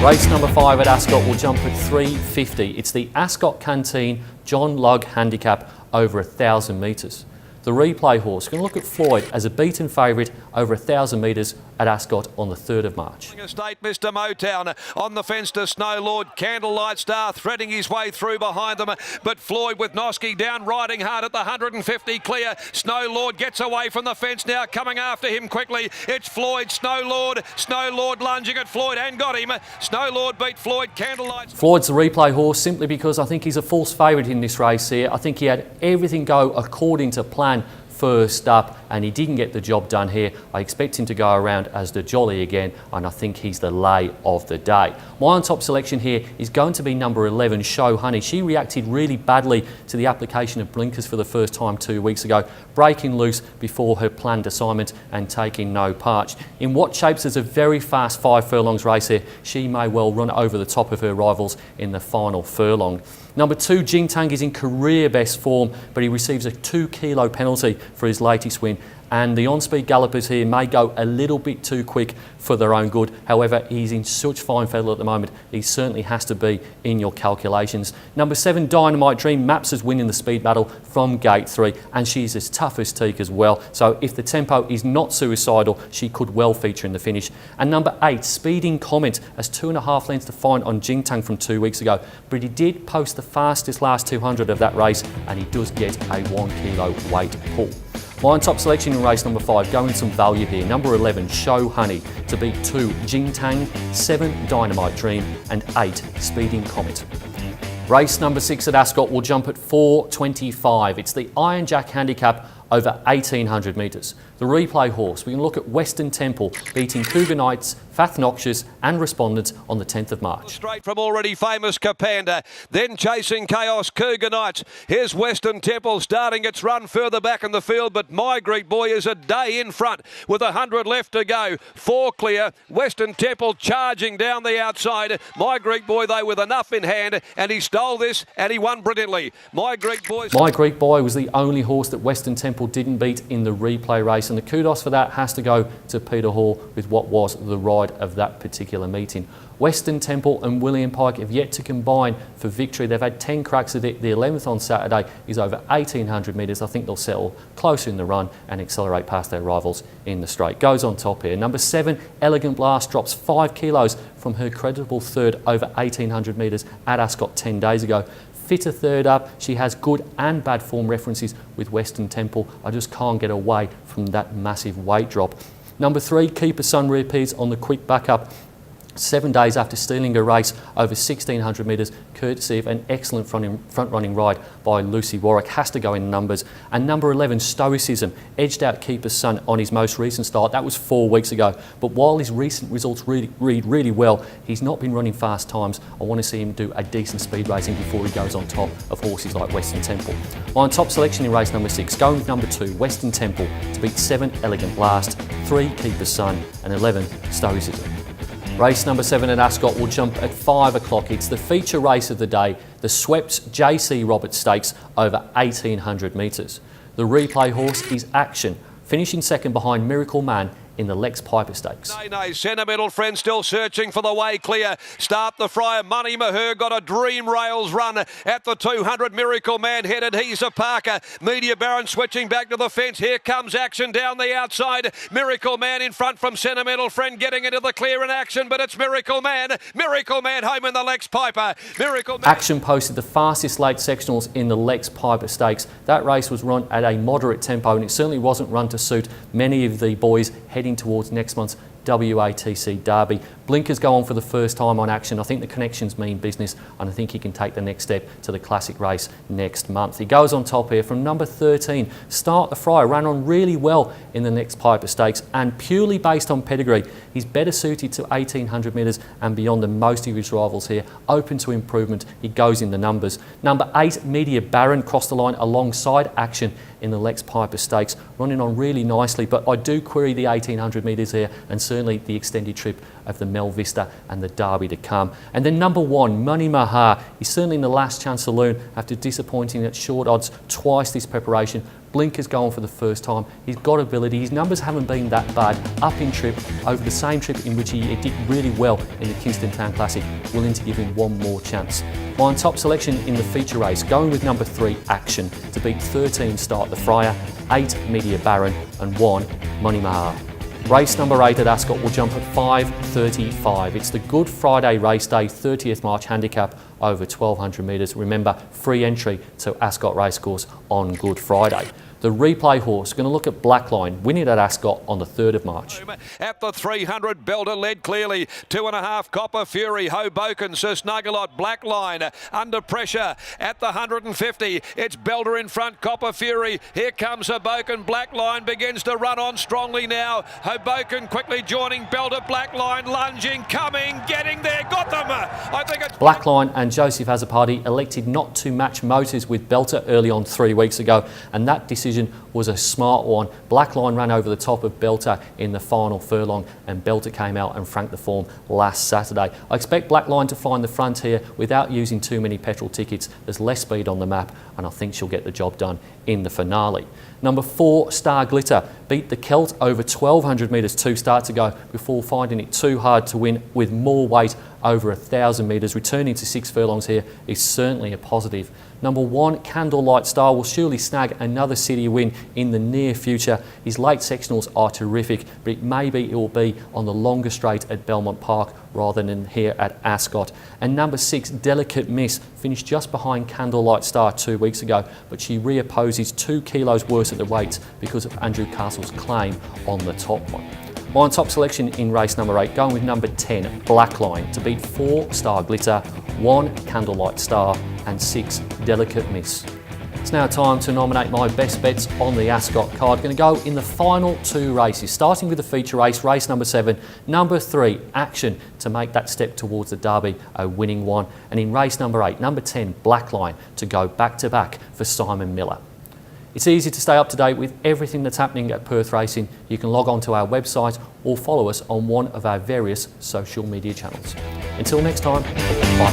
Race number 5 at Ascot will jump at 3:50. It's the Ascot Canteen John Lugg Handicap over 1,000 metres. The replay horse can look at Floyd as a beaten favourite over 1,000 metres at Ascot on the 3rd of March. Estate Mr Motown on the fence to Snow Lord. Candlelight Star threading his way through behind them, but Floyd with Noski down riding hard at the 150 clear. Snow Lord gets away from the fence now, coming after him quickly. It's Floyd, Snow Lord lunging at Floyd and got him. Snow Lord beat Floyd. Candlelight. Floyd's the replay horse simply because I think he's a false favourite in this race here. I think he had everything go according to plan first up and he didn't get the job done here. I expect him to go around as the jolly again, and I think he's the lay of the day. My on top selection here is going to be number 11, Show Honey. She reacted really badly to the application of blinkers for the first time 2 weeks ago, breaking loose before her planned assignment and taking no part. In what shapes as a very fast 5 furlongs race here, she may well run over the top of her rivals in the final furlong. Number 2, Jing Tang is in career best form, but he receives a 2 kilo penalty for his latest win. And the on-speed gallopers here may go a little bit too quick for their own good. However, he's in such fine fettle at the moment, he certainly has to be in your calculations. Number 7, Dynamite Dream, maps as winning the speed battle from gate 3, and she's as tough as teak as well. So if the tempo is not suicidal, she could well feature in the finish. And number 8, Speeding Comment, has 2.5 lengths to find on Jing Tang from 2 weeks ago, but he did post the fastest last 200 of that race, and he does get a 1 kilo weight pull. My on top selection in race number 5, going some value here. Number 11, Show Honey, to beat 2, Jing Tang, 7, Dynamite Dream, and 8, Speeding Comet. Race number 6 at Ascot will jump at 4:25. It's the Iron Jack Handicap over 1,800 metres. The replay horse, we can look at Western Temple beating Cougar Knights, Fath Noxious and Respondents on the 10th of March. Straight from already famous Capanda, then chasing Chaos, Cougar Knights. Here's Western Temple starting its run further back in the field, but My Greek Boy is a day in front with 100 left to go. 4 clear, Western Temple charging down the outside. My Greek Boy though with enough in hand, and he stole this and he won brilliantly. My Greek Boy was the only horse that Western Temple didn't beat in the replay race, and the kudos for that has to go to Peter Hall with what was the ride of that particular meeting. Western Temple and William Pike have yet to combine for victory. They've had 10 cracks at it. The 11th on Saturday is over 1,800 metres. I think they'll settle closer in the run and accelerate past their rivals in the straight. Goes on top here. Number 7, Elegant Blast, drops 5 kilos from her credible third over 1,800 metres at Ascot 10 days ago. Fitter third up. She has good and bad form references with Western Temple. I just can't get away from that massive weight drop. Number 3, Keeper Sun reappears on the quick backup 7 days after stealing a race over 1,600 metres, courtesy of an excellent front-running ride by Lucy Warwick. Has to go in numbers. And number 11, Stoicism, edged out Keeper's Son on his most recent start. That was 4 weeks ago. But while his recent results read really well, he's not been running fast times. I want to see him do a decent speed racing before he goes on top of horses like Western Temple. On top selection in race number 6, going with number 2, Western Temple, to beat 7, Elegant Blast, 3, Keeper's Son, and 11, Stoicism. Race number 7 at Ascot will jump at 5 o'clock. It's the feature race of the day, the Sweps JC Roberts Stakes over 1,800 metres. The replay horse is Action, finishing second behind Miracle Man in the Lex Piper Stakes. No, Sentimental Friend still searching for the way clear. Start the Fryer. Money Maher got a dream rails run at the 200. Miracle Man headed. He's a Parker. Media Baron switching back to the fence. Here comes Action down the outside. Miracle Man in front from Sentimental Friend, getting into the clear in Action, but it's Miracle Man. Miracle Man home in the Lex Piper. Action posted the fastest late sectionals in the Lex Piper Stakes. That race was run at a moderate tempo, and it certainly wasn't run to suit many of the boys heading towards next month's WATC Derby. Blinkers go on for the first time on Action. I think the connections mean business, and I think he can take the next step to the classic race next month. He goes on top here from number 13, Start the Fryer, ran on really well in the Lex Piper Stakes, and purely based on pedigree, he's better suited to 1,800 metres and beyond than most of his rivals here. Open to improvement, he goes in the numbers. Number 8, Media Baron, crossed the line alongside Action in the Lex Piper Stakes, running on really nicely, but I do query the 1,800 metres here and certainly the extended trip of the Mel Vista and the Derby to come. And then number 1, Money Mahar. He's certainly in the last chance saloon after disappointing at short odds twice this preparation. Blinker's going for the first time. He's got ability. His numbers haven't been that bad. Up in trip, over the same trip in which he did really well in the Kingston Town Classic. Willing to give him one more chance. My top selection in the feature race, going with number 3, Action, to beat 13 Start the Friar, 8 Media Baron and 1 Money Mahar. Race number 8 at Ascot will jump at 5:35. It's the Good Friday race day, 30th March handicap over 1200 metres. Remember, free entry to Ascot Racecourse on Good Friday. The replay horse, going to look at Blackline, winning at Ascot on the 3rd of March. At the 300, Belter led clearly. 2.5, Copper Fury, Hoboken, Sir Snuggerlot, Blackline under pressure. At the 150, it's Belter in front, Copper Fury. Here comes Hoboken, Blackline begins to run on strongly now. Hoboken quickly joining Belter, Blackline lunging, coming, getting there, got them. I think it's Blackline and Joseph Azzopardi elected not to match motors with Belter early on 3 weeks ago, and that decision was a smart one. Blackline ran over the top of Belter in the final furlong, and Belter came out and franked the form last Saturday. I expect Blackline to find the front here without using too many petrol tickets. There's less speed on the map, and I think she'll get the job done in the finale. Number 4, Star Glitter, beat the Celt over 1200 metres 2 starts ago before finding it too hard to win with more weight over 1000 metres. Returning to 6 furlongs here is certainly a positive. Number 1, Candlelight Star, will surely snag another city win in the near future. His late sectionals are terrific, but maybe it will be on the longer straight at Belmont Park rather than here at Ascot. And number 6, Delicate Miss, finished just behind Candlelight Star 2 weeks ago, but she reopposes 2 kilos worse at the weights because of Andrew Castle's claim on the top one. My top selection in race number 8, going with number 10, Blackline, to beat 4, Star Glitter, 1, Candlelight Star and 6, Delicate Miss. It's now time to nominate my best bets on the Ascot card. Going to go in the final 2 races, starting with the feature race, race number 7, number 3, Action, to make that step towards the Derby, a winning one. And in race number 8, number 10, Blackline, to go back-to-back for Simon Miller. It's easy to stay up to date with everything that's happening at Perth Racing. You can log on to our website or follow us on one of our various social media channels. Until next time, bye.